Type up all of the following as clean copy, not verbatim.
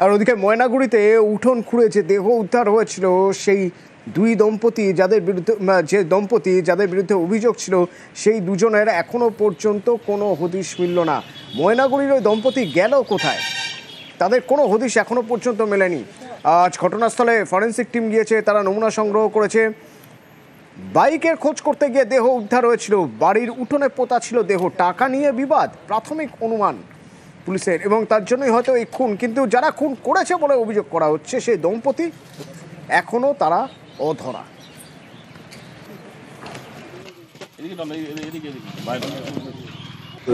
আর ওদিকে ময়নাগুড়িতে উঠোন খুঁড়ে যে দেহ উদ্ধার হয়েছিল সেই যাদের বিরুদ্ধে অভিযোগ ছিল সেই দুজনের এখনো পর্যন্ত কোনো হদিশ মিলল না। ময়নাগুড়ির ওই দম্পতি গেল কোথায়, তাদের কোনো হদিশ এখনো পর্যন্ত মেলেনি। আজ ঘটনাস্থলে ফরেন্সিক টিম গিয়েছে, তারা নমুনা সংগ্রহ করেছে। বাইকের খোঁজ করতে গিয়ে দেহ উদ্ধার হয়েছিল, বাড়ির উঠোনে পোতা ছিল দেহ। টাকা নিয়ে বিবাদ প্রাথমিক অনুমান পুলিশের, এবং তার জন্যই হয়তো এই খুন। কিন্তু যারা খুন করেছে বলে অভিযোগ করা হচ্ছে সেই দম্পতি এখনো তারা অধরা।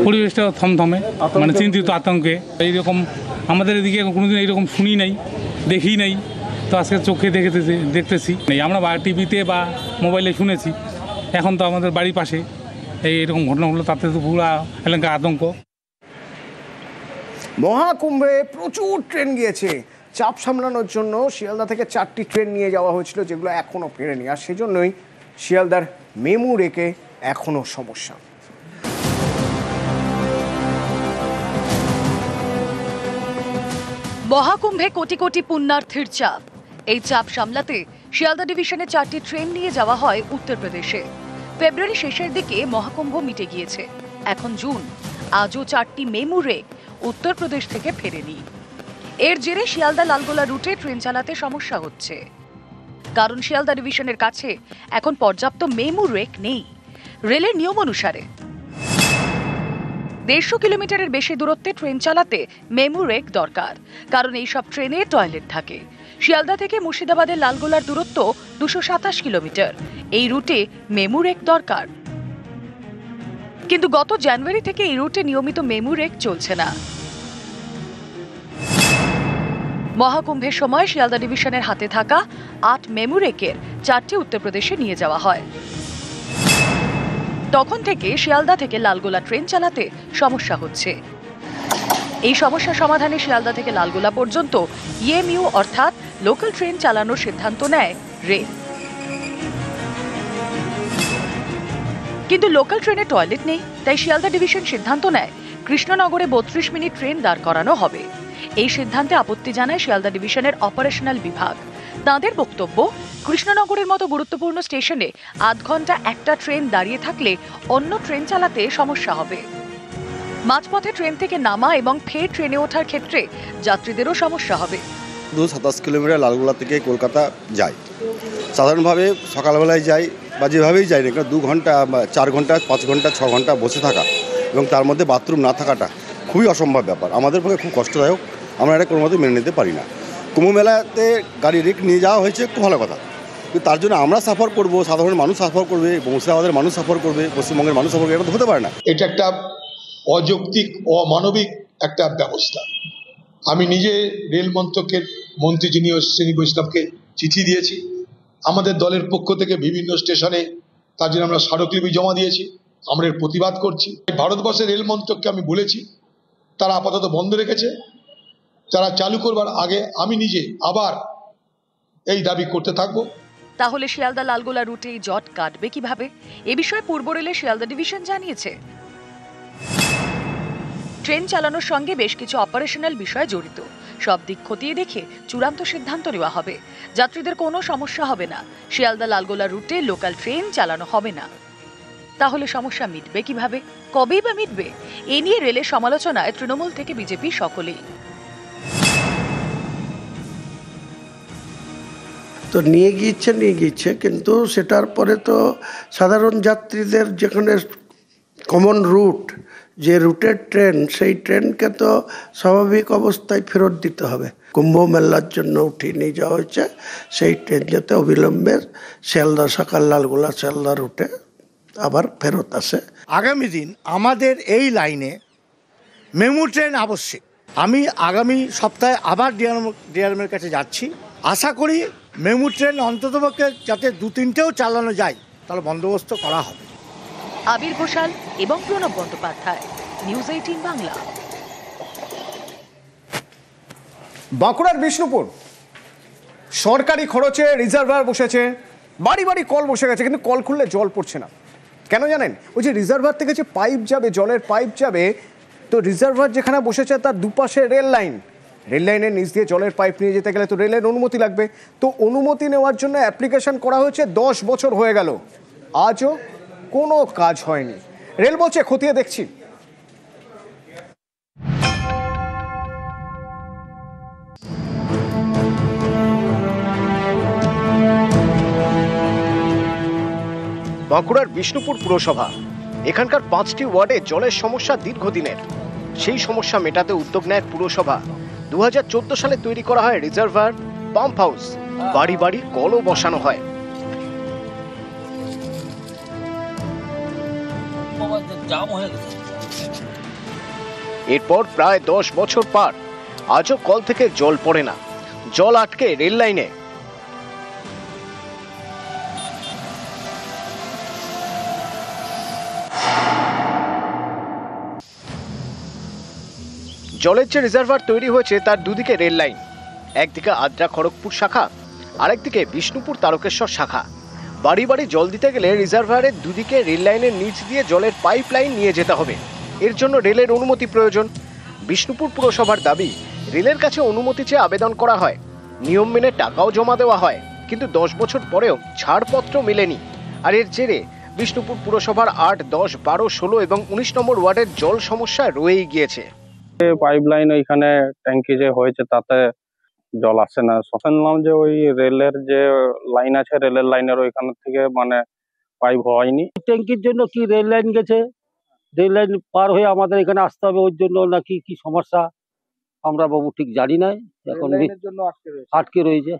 পরিবেশটা থমথমে, মানে চিন্তিত আতঙ্কে। এইরকম আমাদের এদিকে কোনোদিন এইরকম শুনি নাই, দেখি নাই, তো আজকে চোখে দেখতেছি। আমরা টিভিতে বা মোবাইলে শুনেছি, এখন তো আমাদের বাড়ির পাশে এইরকম ঘটনা হলো, তাতে তো পুরো এলাকা আতঙ্ক। মহাকুম্ভে প্রচুর ট্রেন গিয়েছে, চাপ সামলানোর জন্য শিয়ালদা থেকে 4টি ট্রেন নিয়ে যাওয়া হয়েছিল, যেগুলো এখনো ফেরেনি। আর সেজন্যই শিয়ালদার মেমু রেকে এখনো সমস্যা। মহাকুম্ভে কোটি কোটি পুণ্যার্থীর চাপ। এই চাপ সামলাতে শিয়ালদা ডিভিশনে 4টি ট্রেন নিয়ে যাওয়া হয় উত্তরপ্রদেশে। ফেব্রুয়ারি শেষের দিকে মহাকুম্ভ মিটে গিয়েছে, এখন জুন, আজও 4টি মেমু রেক উত্তরপ্রদেশ থেকে ফেরেনি। এর জেরে শিয়ালদা লালগোলা রুটে ট্রেন চালাতে সমস্যা হচ্ছে, কারণ শিয়ালদা ডিভিশনের কাছে এখন পর্যাপ্ত মেমু রেক নেই। রেলের নিয়ম অনুসারে 150 কিলোমিটারের বেশি দূরত্বে ট্রেন চালাতে মেমু রেক দরকার, কারণ এইসব ট্রেনে টয়লেট থাকে। শিয়ালদা থেকে মুর্শিদাবাদের লালগোলার দূরত্ব 227 কিলোমিটার। এই রুটে মেমু রেক দরকার, কিন্তু গত জানুয়ারি থেকে এই রুটে নিয়মিত মেমু রেক চলছে না। মহাকুম্ভের সময় শিয়ালদা ডিভিশনের হাতে থাকা 8 মেমু রেকের 4টি উত্তরপ্রদেশে নিয়ে যাওয়া হয়। তখন থেকে শিয়ালদা থেকে লালগোলা ট্রেন চালাতে সমস্যা হচ্ছে। এই সমস্যা সমাধানে শিয়ালদা থেকে লালগোলা পর্যন্ত ইএমইউ অর্থাৎ লোকাল ট্রেন চালানোর সিদ্ধান্ত নেয় রেল। কিন্তু লোকাল ট্রেনে টয়লেট নেই, তাই শিয়ালদা ডিভিশন সিদ্ধান্ত নেয় কৃষ্ণনগরে 32 মিনিট ট্রেন দাঁড় করানো হবে। এই সিদ্ধান্তে আপত্তি জানায় শিয়ালদা ডিভিশনের অপারেশনাল বিভাগ। তাঁদের বক্তব্য, কৃষ্ণনগরের মতো গুরুত্বপূর্ণ স্টেশনে আধ ঘন্টা একটা ট্রেন দাঁড়িয়ে থাকলে অন্য ট্রেন চালাতে সমস্যা হবে। মাঝপথে ট্রেন থেকে নামা এবং ফের ট্রেনে ওঠার ক্ষেত্রে যাত্রীদেরও সমস্যা হবে। 227 কিলোমিটার লালগোলা থেকে কলকাতা যায়, সাধারণভাবে সকালবেলায় যাই বা যেভাবেই যাই না, 2 ঘন্টা 4 ঘন্টা 5 ঘন্টা 6 ঘন্টা বসে থাকা এবং তার মধ্যে বাথরুম না থাকাটা খুবই অসম্ভব ব্যাপার, আমাদের পক্ষে খুব কষ্টদায়ক। আমরা এটা কোনো মতে মেনে নিতে পারি না। কুম্ভ মেলাতে গাড়ি রেক নিয়ে যাওয়া হয়েছে, খুব ভালো কথা, কিন্তু তার জন্য আমরা সাফার করব, সাধারণ মানুষ সাফার করবে, মুর্শিদাবাদের মানুষ সাফার করবে, পশ্চিমবঙ্গের মানুষ সাফার করবে, এটা তো হতে পারে না। এটা একটা অযৌক্তিক, অমানবিক একটা ব্যবস্থা। আমি নিজে রেল মন্ত্রকের মন্ত্রী যিনি শ্রেণী বৈষ্ণবকে চিঠি দিয়েছি, আমাদের দলের পক্ষ থেকে বিভিন্ন স্টেশনে তার জন্য আমরা স্মারকলিপি জমা দিয়েছি, আমরা এর প্রতিবাদ করছি। ভারতবর্ষের রেল মন্ত্রককে আমি বলেছি, তারা আপাতত বন্ধ রেখেছে, তারা চালু করবার আগে আমি নিজে আবার এই দাবি করতে থাকবো। তাহলে শিয়ালদা লালগোলা রুটে জট কাটবে কিভাবে? এ বিষয়ে পূর্ব রেলের শিয়ালদা ডিভিশন জানিয়েছে, ট্রেন চালানোর সঙ্গে বেশ কিছু অপারেশনাল বিষয় জড়িত। সব দিক খতিয়ে দেখে চূড়ান্ত সিদ্ধান্ত নেওয়া হবে। যাত্রীদের কোনো সমস্যা হবে না, শিয়ালদা লালগোলা রুটে লোকাল ট্রেন চালানো হবে না। তাহলে সমস্যা মিটবে কিভাবে, কবেই বা মিটবে? এ নিয়ে রেলের সমালোচনায় তৃণমূল থেকে বিজেপি সকলেই। তো নিয়ে গিয়েছে, কিন্তু সেটার পরে তো সাধারণ যাত্রীদের যেখানে কমন রুট, যে রুটের ট্রেন, সেই ট্রেনকে তো স্বাভাবিক অবস্থায় ফেরত দিতে হবে। কুম্ভ মেলার জন্য উঠিয়ে নিয়ে যাওয়া হয়েছে সেই ট্রেন, যাতে অবিলম্বে শিয়ালদা সকাল লালগোলা শিয়ালদা রুটে আবার ফেরত আসে। আগামী দিন আমাদের এই লাইনে মেমু ট্রেন আবশ্যক। আমি আগামী সপ্তাহে আবার ডিআরএমের কাছে যাচ্ছি, আশা করি মেমু ট্রেন অন্ততপক্ষে যাতে 2-3টেও চালানো যায় তাহলে বন্দোবস্ত করা হবে। আবির ঘোষাল এবং প্রণব বন্দ্যোপাধ্যায়, নিউজ 18 বাংলা। বাঁকুড়ার বিষ্ণুপুর সরকারি খরচে রিজার্ভার বসেছে, বাড়ি বাড়ি কল বসে গেছে, কিন্তু কল খুললে জল পড়ছে না। কেন জানেন? ওই যে রিজার্ভার থেকে যে পাইপ যাবে, জলের পাইপ যাবে, তো রিজার্ভার যেখানে বসেছে তার দুপাশে রেল লাইন, রেল লাইনের নিচ দিয়ে জলের পাইপ নিয়ে যেতে গেলে তো রেলের অনুমতি লাগবে। তো অনুমতি নেওয়ার জন্য অ্যাপ্লিকেশন করা হয়েছে, 10 বছর হয়ে গেল, আজও কোনো কাজ হয়নি। রেল বলছে খতিয়ে দেখছি। বাঁকুড়ার বিষ্ণুপুর পুরসভা, এখানকার 5টি ওয়ার্ডে জলের সমস্যা দীর্ঘদিনের। সেই সমস্যা মেটাতে উদ্যোগ নেয় পুরসভা। 2014 সালে তৈরি করা হয় রিজার্ভার, পাম্প হাউস, বাড়ি বাড়ি কলও বসানো হয়। এরপর প্রায় 10 বছর পার, আজও কল থেকে জল পড়ে না, জল আটকে রেল লাইনে। জলের যে রিজার্ভার তৈরি হয়েছে তার দুদিকে রেল লাইন, একদিকে আদ্রা খড়গপুর শাখা, আরেকদিকে বিষ্ণুপুর তারকেশ্বর শাখা। বাড়ি বাড়ি জল দিতে গেলে রিজার্ভারের দুদিকে রেল লাইনের নিচ দিয়ে জলের পাইপ লাইন নিয়ে যেতে হবে। এর জন্য রেলের অনুমতি প্রয়োজন। বিষ্ণুপুর পুরসভার দাবি, রেলের কাছে অনুমতি চেয়ে আবেদন করা হয়, নিয়ম মেনে টাকাও জমা দেওয়া হয়, কিন্তু 10 বছর পরেও ছাড়পত্র মেলেনি। আর এর জেরে বিষ্ণুপুর পুরসভার 8, 10, 12, 16 এবং 19 নম্বর ওয়ার্ডের জল সমস্যা রয়েই গিয়েছে। পাইপ লাইন ওইখানে ট্যাঙ্কি যে হয়েছে তাতে জল আসে না। শুনলাম যে ওই রেলের যে লাইন আছে, রেলের লাইনের ওইখান থেকে মানে পাইপ হয়নি। ট্যাঙ্কির জন্য কি রেল লাইন গেছে, রেল লাইন পার হয়ে আমাদের এখানে আসতে হবে, ওর জন্য নাকি কি সমস্যা আমরা বাবু ঠিক জানি না, এখন আটকে রয়েছে।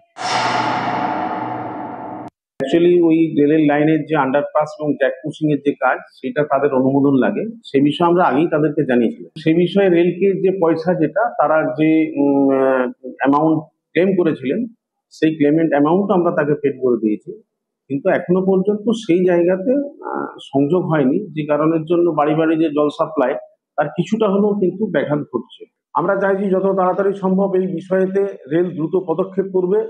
অ্যাকচুয়ালি ওই রেলের লাইনের যে আন্ডারপাস এবং জ্যাক পুশিং এর যে কাজ, সেটা তাদের অনুমোদন লাগে, সে বিষয়ে আমরা আগেই তাদেরকে জানিয়েছিলাম। সেই বিষয়ে রেলকে যে পয়সা, যেটা তারা যে অ্যামাউন্ট ক্লেম করেছিলেন, সেই ক্লেমেন্ট অ্যামাউন্ট আমরা তাকে পেড করে দিয়েছি, কিন্তু এখনো পর্যন্ত সেই জায়গাতে সংযোগ হয়নি, যে কারণের জন্য বাড়ি বাড়ি যে জল সাপ্লাই তার কিছুটা হলেও কিন্তু ব্যাঘাত ঘটছে। আমরা চাইছি যত তাড়াতাড়ি সম্ভব এই বিষয়েতে রেল দ্রুত পদক্ষেপ করবে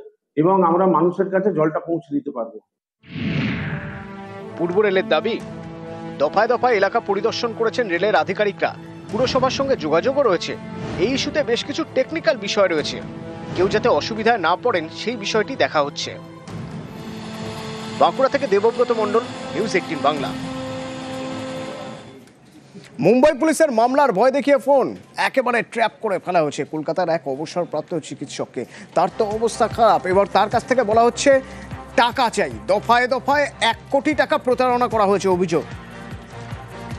এবং আমরা মানুষের কাছে জলটা পৌঁছে দিতে পারবো। পূর্ব রেলের দাবি, দফায় দফায় এলাকা পরিদর্শন করেছেন রেলের আধিকারিকরা, পুরসভার সঙ্গে যোগাযোগও রয়েছে। এই ইস্যুতে বেশ কিছু টেকনিক্যাল বিষয় রয়েছে, কেউ যাতে অসুবিধায় না পড়েন সেই বিষয়টি দেখা হচ্ছে। বাঁকুড়া থেকে দেবব্রত মণ্ডল, নিউজ 18 বাংলা। মুম্বাই পুলিশের মামলার ভয় দেখিয়ে ফোন একেবারে ট্র্যাপ করে ফেলা হয়েছে কলকাতার এক অবসরপ্রাপ্ত চিকিৎসককে। তার তো অবস্থা খারাপ, এবার তার কাছ থেকে বলা হচ্ছে টাকা চাই। দফায় দফায় 1 কোটি টাকা প্রতারণা করা হয়েছে অভিযোগ।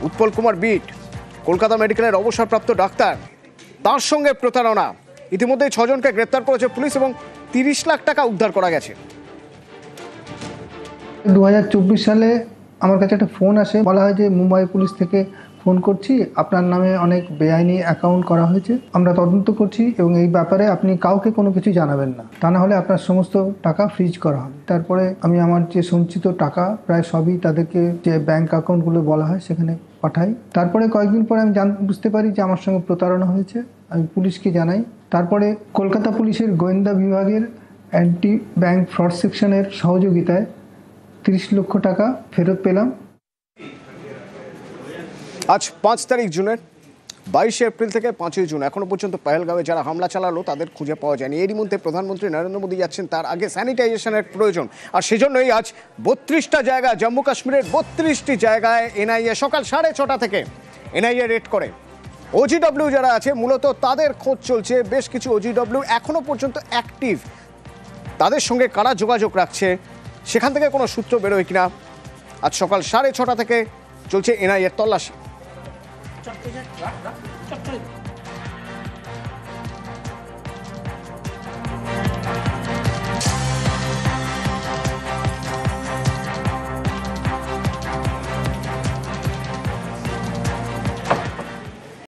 উৎপল কুমার বিট, কলকাতা মেডিকেলের অবসরপ্রাপ্ত ডাক্তার, তার সঙ্গে প্রতারণা। ইতিমধ্যে 6 জনকে গ্রেপ্তার করেছে পুলিশ এবং 30 লাখ টাকা উদ্ধার করা গেছে। 2024 সালে আমার কাছে একটা ফোন আসে, বলা হয় যে মুম্বাই পুলিশ থেকে ফোন করছি, আপনার নামে অনেক বেআইনি অ্যাকাউন্ট করা হয়েছে, আমরা তদন্ত করছি এবং এই ব্যাপারে আপনি কাউকে কোনো কিছু জানাবেন না, তা না হলে আপনার সমস্ত টাকা ফ্রিজ করা হবে। তারপরে আমি আমার যে সঞ্চিত টাকা প্রায় সবই তাদেরকে যে ব্যাংক অ্যাকাউন্টগুলো বলা হয় সেখানে পাঠাই। তারপরে কয়েকদিন পরে আমি বুঝতে পারি যে আমার সঙ্গে প্রতারণা হয়েছে, আমি পুলিশকে জানাই। তারপরে কলকাতা পুলিশের গোয়েন্দা বিভাগের অ্যান্টি ব্যাংক ফ্রড সেকশনের সহযোগিতায় 30 লক্ষ টাকা ফেরত পেলাম। আজ 5 তারিখ জুনের, 22 এপ্রিল থেকে 5ই জুন এখনো পর্যন্ত পহেলগাঁওয়ে যারা হামলা চালালো তাদের খুঁজে পাওয়া যায়নি। এরই মধ্যে প্রধানমন্ত্রী নরেন্দ্র মোদী যাচ্ছেন, তার আগে স্যানিটাইজেশনের প্রয়োজন, আর সেজন্যই আজ 32টা জায়গা, জম্মু কাশ্মীরের 32টি জায়গায় এনআইএ সকাল 6:30 থেকে এনআইএ রেড করে। ওজিডব্লিউ যারা আছে মূলত তাদের খোঁজ চলছে। বেশ কিছু ওজিডব্লিউ এখনো পর্যন্ত অ্যাক্টিভ, তাদের সঙ্গে কারা যোগাযোগ রাখছে, সেখান থেকে কোনো সূত্র বেরোয় কিনা। আজ সকাল 6:30 থেকে চলছে এনআইএর তল্লাশি।